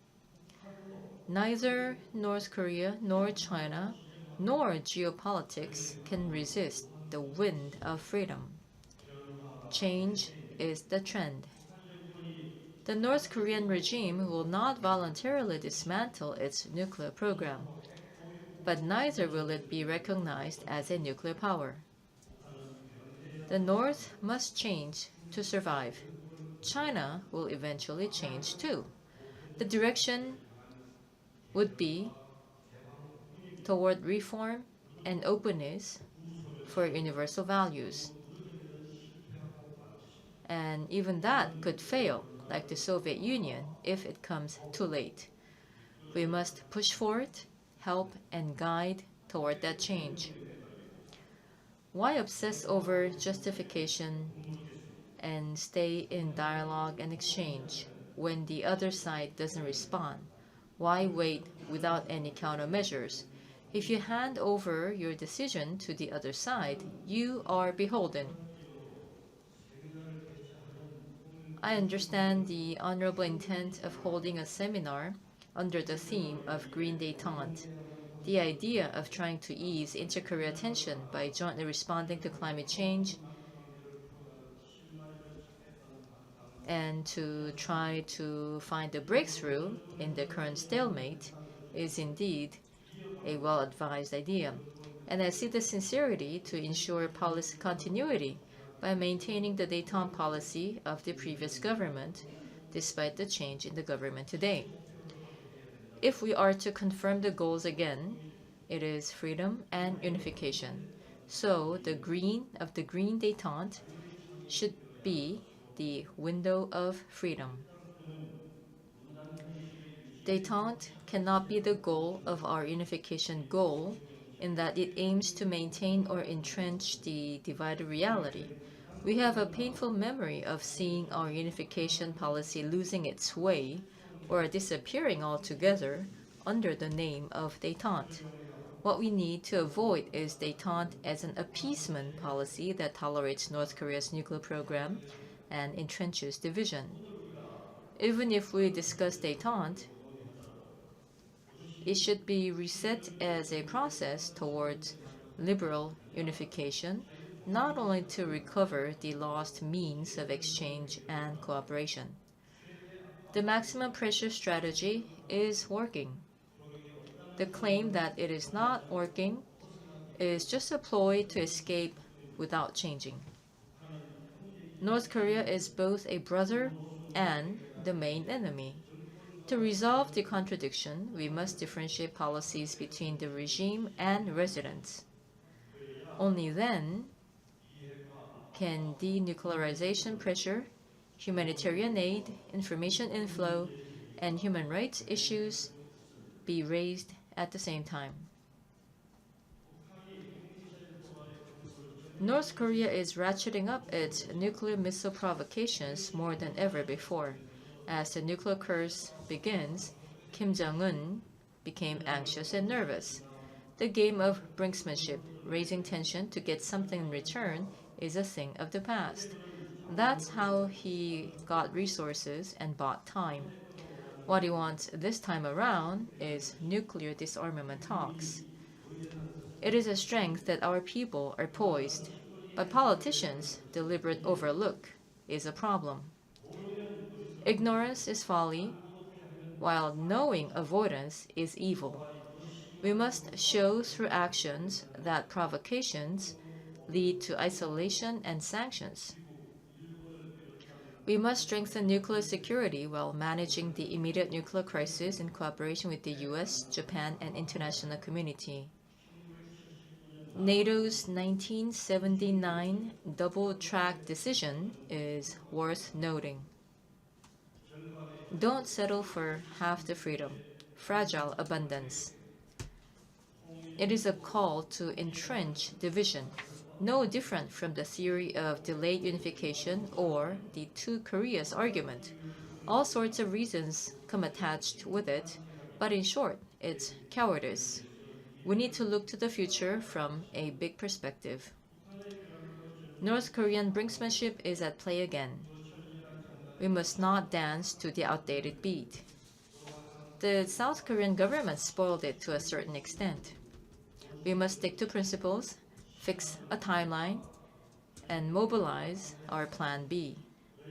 Neither North Korea nor China nor geopolitics can resist the wind of freedom. Change is the trend. The North Korean regime will not voluntarily dismantle its nuclear program, but neither will it be recognized as a nuclear power. The North must change to survive. China will eventually change too. The direction would be toward reform and openness for universal values. And even that could fail, like the Soviet Union, if it comes too late. We must push forward, help, and guide toward that change. Why obsess over justification and stay in dialogue and exchange when the other side doesn't respond? Why wait without any countermeasures? If you hand over your decision to the other side, you are beholden. I understand the honorable intent of holding a seminar under the theme of Green Détente. The idea of trying to ease inter-Korea tension by jointly responding to climate change and to try to find a breakthrough in the current stalemate is indeed a well-advised idea. And I see the sincerity to ensure policy continuity by maintaining the détente policy of the previous government, despite the change in the government today. If we are to confirm the goals again, it is freedom and unification. So the green of the Green Détente should be the window of freedom. Détente cannot be the goal of our unification goal in that it aims to maintain or entrench the divided reality. We have a painful memory of seeing our unification policy losing its way or disappearing altogether under the name of détente. What we need to avoid is détente as an appeasement policy that tolerates North Korea's nuclear program and entrenches division. Even if we discuss détente, it should be reset as a process towards liberal unification, not only to recover the lost means of exchange and cooperation. The maximum pressure strategy is working. The claim that it is not working is just a ploy to escape without changing. North Korea is both a brother and the main enemy. To resolve the contradiction, we must differentiate policies between the regime and residents. Only then can denuclearization pressure, humanitarian aid, information inflow, and human rights issues be raised at the same time. North Korea is ratcheting up its nuclear missile provocations more than ever before. As the nuclear curse begins, Kim Jong-un became anxious and nervous. The game of brinksmanship, raising tension to get something in return, is a thing of the past. That's how he got resources and bought time. What he wants this time around is nuclear disarmament talks. It is a strength that our people are poised, but politicians' deliberate overlook is a problem. Ignorance is folly, while knowing avoidance is evil. We must show through actions that provocations lead to isolation and sanctions. We must strengthen nuclear security while managing the immediate nuclear crisis in cooperation with the US, Japan, and international community. NATO's 1979 double-track decision is worth noting. Don't settle for half the freedom, fragile abundance. It is a call to entrench division, no different from the theory of delayed unification or the two Koreas argument. All sorts of reasons come attached with it, but in short, it's cowardice. We need to look to the future from a big perspective. North Korean brinksmanship is at play again. We must not dance to the outdated beat. The South Korean government spoiled it to a certain extent. We must stick to principles, fix a timeline, and mobilize our plan B.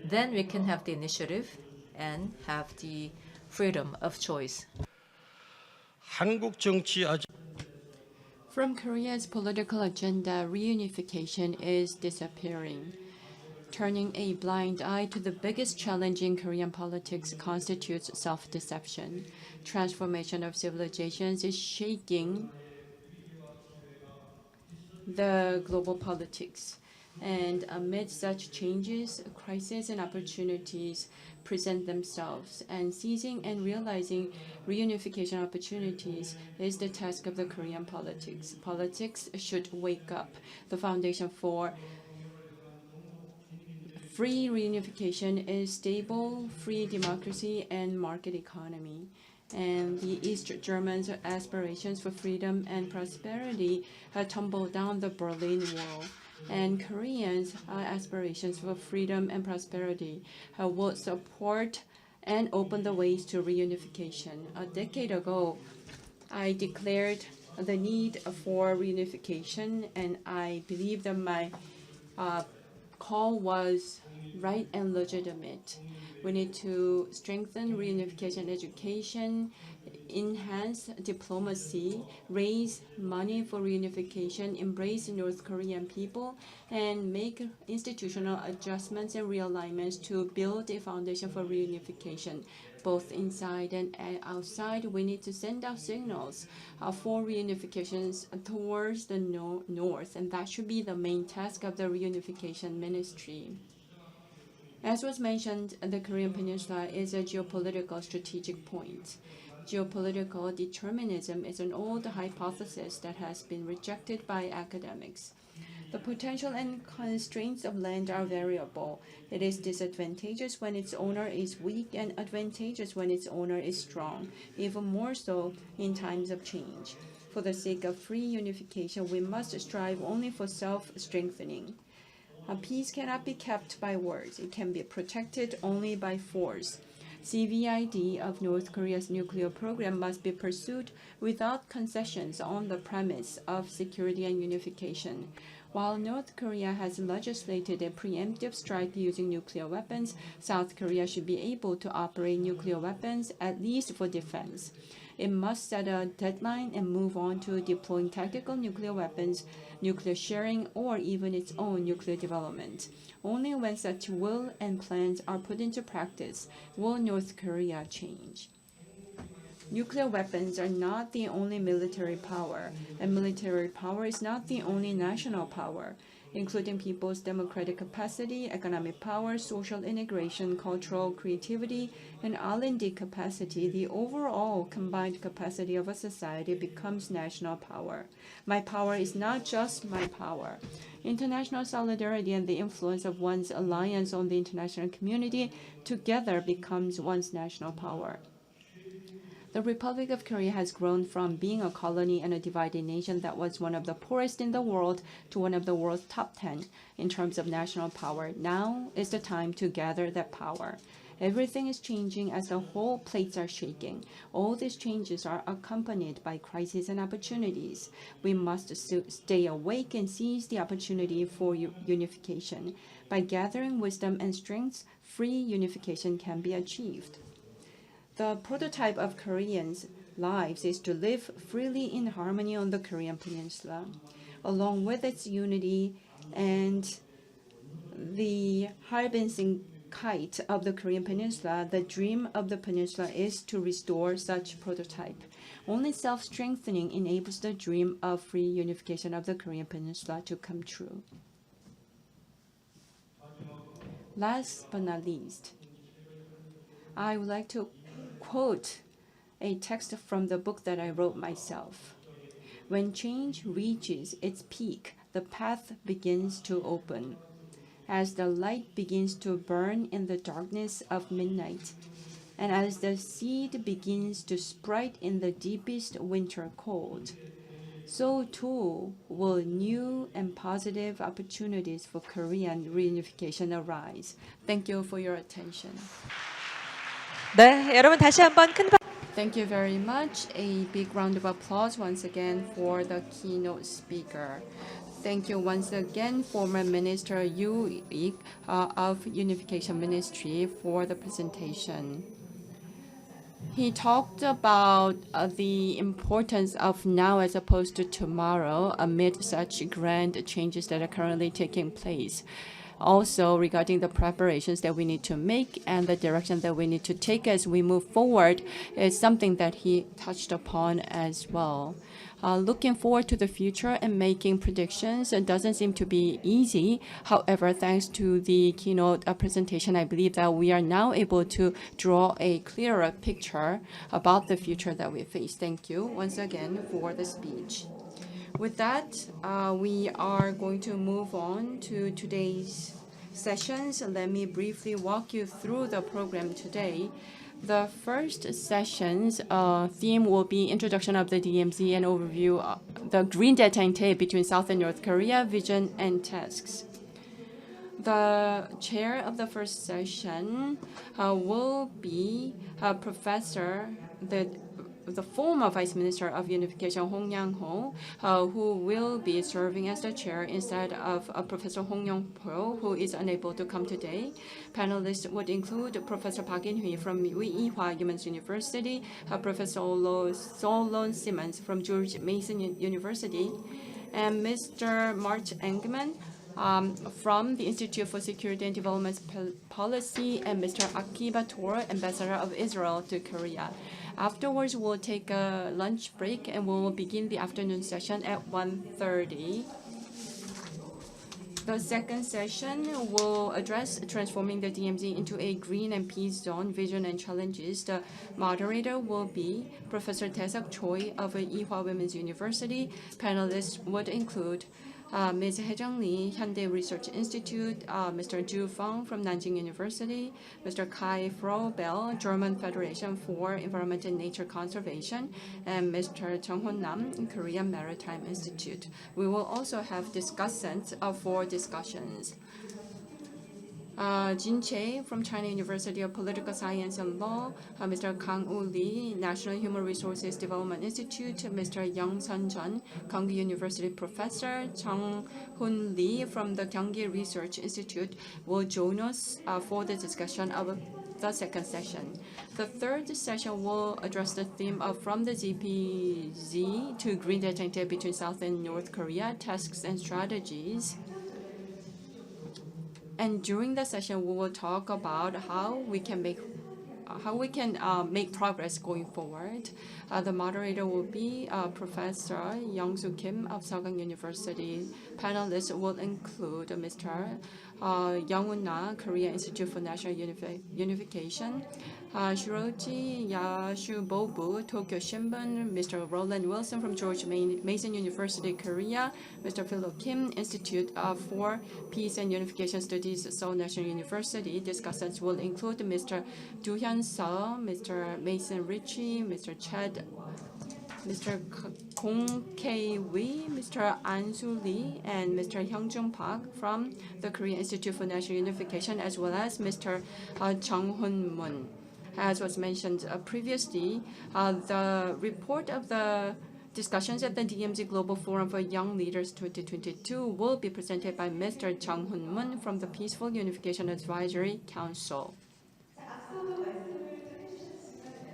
Then we can have the initiative and have the freedom of choice. 한국 정치 From Korea's political agenda, reunification is disappearing. Turning a blind eye to the biggest challenge in Korean politics constitutes self-deception. Transformation of civilizations is shaking the global politics. And amid such changes, crises and opportunities present themselves, and seizing and realizing reunification opportunities is the task of the Korean politics. Politics should wake up. The foundation for free reunification is stable, free democracy and market economy. And the East Germans' aspirations for freedom and prosperity have tumbled down the Berlin Wall. And Koreans' aspirations for freedom and prosperity will support and open the ways to reunification. A decade ago, I declared the need for reunification, and I believe that my call was right and legitimate. We need to strengthen reunification education, enhance diplomacy, raise money for reunification, embrace North Korean people, and make institutional adjustments and realignments to build a foundation for reunification. Both inside and outside, we need to send out signals for reunifications towards the north, and that should be the main task of the reunification ministry. As was mentioned, the Korean Peninsula is a geopolitical strategic point. Geopolitical determinism is an old hypothesis that has been rejected by academics. The potential and constraints of land are variable. It is disadvantageous when its owner is weak and advantageous when its owner is strong, even more so in times of change. For the sake of free unification, we must strive only for self-strengthening. Peace cannot be kept by words. It can be protected only by force. CVID of North Korea's nuclear program must be pursued without concessions on the premise of security and unification. While North Korea has legislated a preemptive strike using nuclear weapons, South Korea should be able to operate nuclear weapons, at least for defense. It must set a deadline and move on to deploying tactical nuclear weapons, nuclear sharing, or even its own nuclear development. Only when such will and plans are put into practice will North Korea change. Nuclear weapons are not the only military power, and military power is not the only national power, including people's democratic capacity, economic power, social integration, cultural creativity, and R&D capacity. The overall combined capacity of a society becomes national power. My power is not just my power. International solidarity and the influence of one's alliance on the international community together becomes one's national power. The Republic of Korea has grown from being a colony and a divided nation that was one of the poorest in the world to one of the world's top 10 in terms of national power. Now is the time to gather that power. Everything is changing as the whole plates are shaking. All these changes are accompanied by crises and opportunities. We must stay awake and seize the opportunity for unification. By gathering wisdom and strengths, free unification can be achieved. The prototype of Koreans' lives is to live freely in harmony on the Korean Peninsula. Along with its unity and the harbinging kite of the Korean Peninsula, the dream of the peninsula is to restore such prototype. Only self-strengthening enables the dream of free unification of the Korean Peninsula to come true. Last but not least, I would like to quote a text from the book that I wrote myself. When change reaches its peak, the path begins to open. As the light begins to burn in the darkness of midnight, and as the seed begins to sprout in the deepest winter cold, so too will new and positive opportunities for Korean reunification arise. Thank you for your attention. 네, 여러분 다시 한번 큰 Thank you very much. A big round of applause once again for the keynote speaker. Thank you once again, former Minister Yu Ik of Unification Ministry, for the presentation. He talked about the importance of now as opposed to tomorrow amid such grand changes that are currently taking place. Also, regarding the preparations that we need to make and the direction that we need to take as we move forward is something that he touched upon as well. Looking forward to the future and making predictions doesn't seem to be easy. However, thanks to the keynote presentation, I believe that we are now able to draw a clearer picture about the future that we face. Thank you once again for the speech. With that, we are going to move on to today's sessions. Let me briefly walk you through the program today. The first session's theme will be introduction of the DMZ and overview of the Green Detente between South and North Korea, vision and tasks. The chair of the first session will be Professor, the former Vice Minister of Unification, Hong Yang-ho, who will be serving as the chair instead of Professor Hong Yong-po, who is unable to come today. Panelists would include Professor Park In-hui from Ui-Hwa Women's University, Professor Solon Simmons from George Mason University, and Mr. Mark Engman from the Institute for Security and Development Policy, and Mr. Akiba Tor, Ambassador of Israel to Korea. Afterwards, we'll take a lunch break and we'll begin the afternoon session at 1:30. The second session will address transforming the DMZ into a green and peace zone, vision and challenges. The moderator will be Professor Tae-seok Choi of Ui-Hwa Women's University. Panelists would include Ms. Hae-jung Lee, Hyundai Research Institute, Mr. Ju Feng from Nanjing University, Mr. Kai Froebel, German Federation for Environment and Nature Conservation, and Mr. Chung Hoon Nam, Korean Maritime Institute. We will also have discussants for discussions. Jin Chae from China University of Political Science and Law, Mr. Kang Woo Lee, National Human Resources Development Institute, Mr. Young Sun Jun, Gyeonggi University Professor, Chung Hoon Lee from the Gyeonggi Research Institute will join us for the discussion of the second session. The third session will address the theme of From the ZPZ to Green Detente between South and North Korea, tasks and strategies. And during the session, we will talk about how we can make how we can make progress going forward. The moderator will be Professor Young-Soo Kim of Seogang University. Panelists will include Mr. Young-Woon Na, Korea Institute for National Unification, Shiroji Yashubobu, Tokyo Shimbun, Mr. Roland Wilson from George Mason University, Korea, Mr. Philip Kim, Institute for Peace and Unification Studies, Seoul National University. Discussants will include Mr. Do-hyun Seo, Mr. Mason Ritchie, Mr. Chad, Mr. Kong K-Wee, Mr. An-Soo Lee, and Mr. Hyung-Jung Park from the Korean Institute for National Unification, as well as Mr. Jung-Hoon Moon. As was mentioned previously, the report of the discussions at the DMZ Global Forum for Young Leaders 2022 will be presented by Mr. Jung-Hoon Moon from the Peaceful Unification Advisory Council.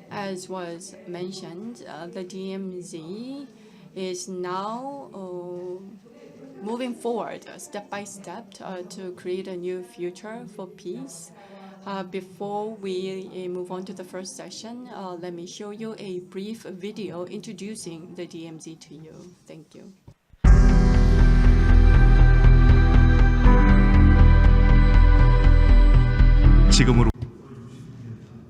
As was mentioned, the DMZ is now moving forward step by step to create a new future for peace. Before we move on to the first session, let me show you a brief video introducing the DMZ to you. Thank you.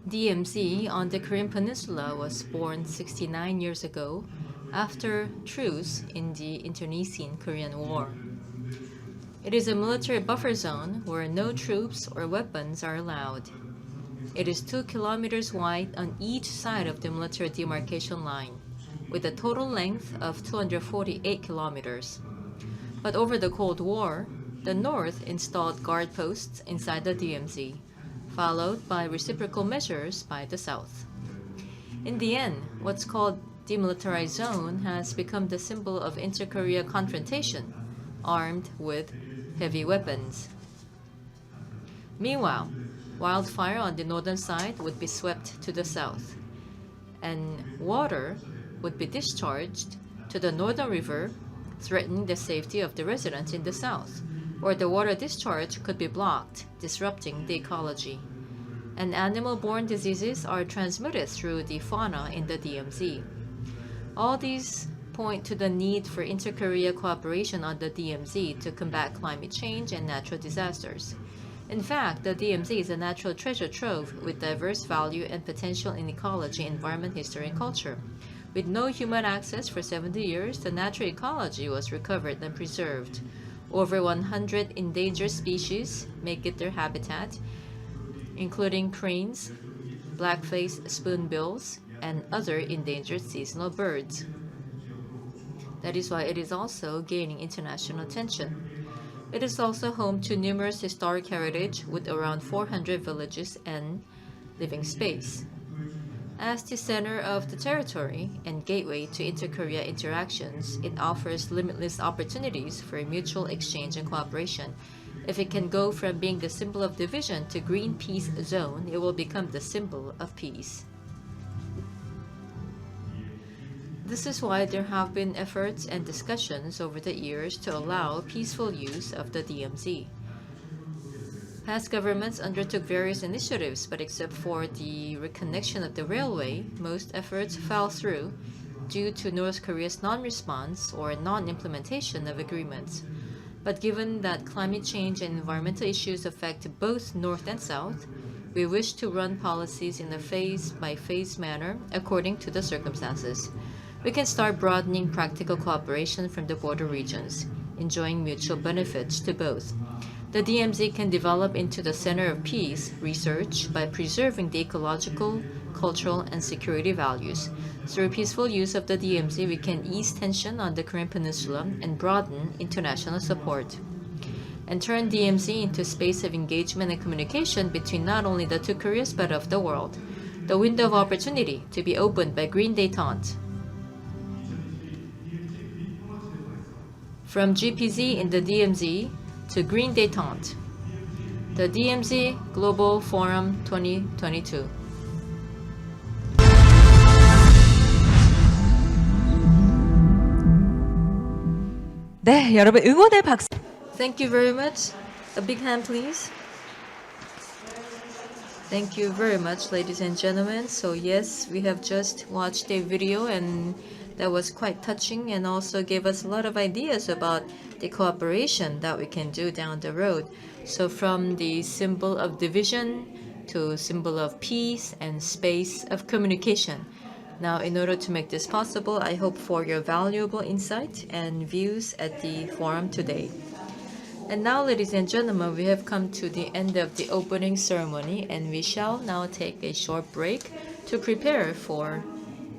DMZ on the Korean Peninsula was born 69 years ago after truce in the internecine Korean War. It is a military buffer zone where no troops or weapons are allowed. It is 2 kilometers wide on each side of the military demarcation line, with a total length of 248 kilometers. But over the Cold War, the North installed guard posts inside the DMZ, followed by reciprocal measures by the South. In the end, what's called demilitarized zone has become the symbol of inter-Korea confrontation, armed with heavy weapons. Meanwhile, wildfire on the northern side would be swept to the south, and water would be discharged to the northern river, threatening the safety of the residents in the south, or the water discharge could be blocked, disrupting the ecology. And animal-borne diseases are transmitted through the fauna in the DMZ. All these point to the need for inter-Korea cooperation on the DMZ to combat climate change and natural disasters. In fact, the DMZ is a natural treasure trove with diverse value and potential in ecology, environment, history, and culture. With no human access for 70 years, the natural ecology was recovered and preserved. Over 100 endangered species make it their habitat, including cranes, black-faced spoonbills, and other endangered seasonal birds. That is why it is also gaining international attention. It is also home to numerous historic heritage with around 400 villages and living space. As the center of the territory and gateway to inter-Korea interactions, it offers limitless opportunities for mutual exchange and cooperation. If it can go from being the symbol of division to Green Peace Zone, it will become the symbol of peace. This is why there have been efforts and discussions over the years to allow peaceful use of the DMZ. Past governments undertook various initiatives, but except for the reconnection of the railway, most efforts fell through due to North Korea's non-response or non-implementation of agreements. But given that climate change and environmental issues affect both North and South, we wish to run policies in a phase-by-phase manner according to the circumstances. We can start broadening practical cooperation from the border regions, enjoying mutual benefits to both. The DMZ can develop into the center of peace research by preserving the ecological, cultural, and security values. Through peaceful use of the DMZ, we can ease tension on the Korean Peninsula and broaden international support, and turn DMZ into a space of engagement and communication between not only the two Koreas but of the world. The window of opportunity to be opened by Green Détente. From GPZ in the DMZ to Green Détente, the DMZ Global Forum 2022. 네, 여러분 응원의 박수. Thank you very much. A big hand, please. Thank you very much, ladies and gentlemen. So yes, we have just watched a video and that was quite touching and also gave us a lot of ideas about the cooperation that we can do down the road. So from the symbol of division to symbol of peace and space of communication. Now, in order to make this possible, I hope for your valuable insight and views at the forum today. And now, ladies and gentlemen, we have come to the end of the opening ceremony, and we shall now take a short break to prepare for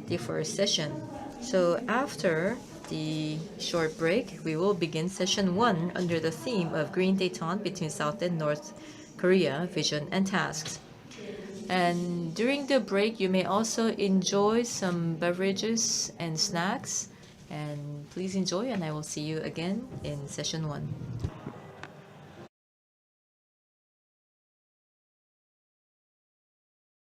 the first session. So after the short break, we will begin session 1 under the theme of Green Détente between South and North Korea, Vision and Tasks. And during the break, you may also enjoy some beverages and snacks. And please enjoy, and I will see you again in session 1.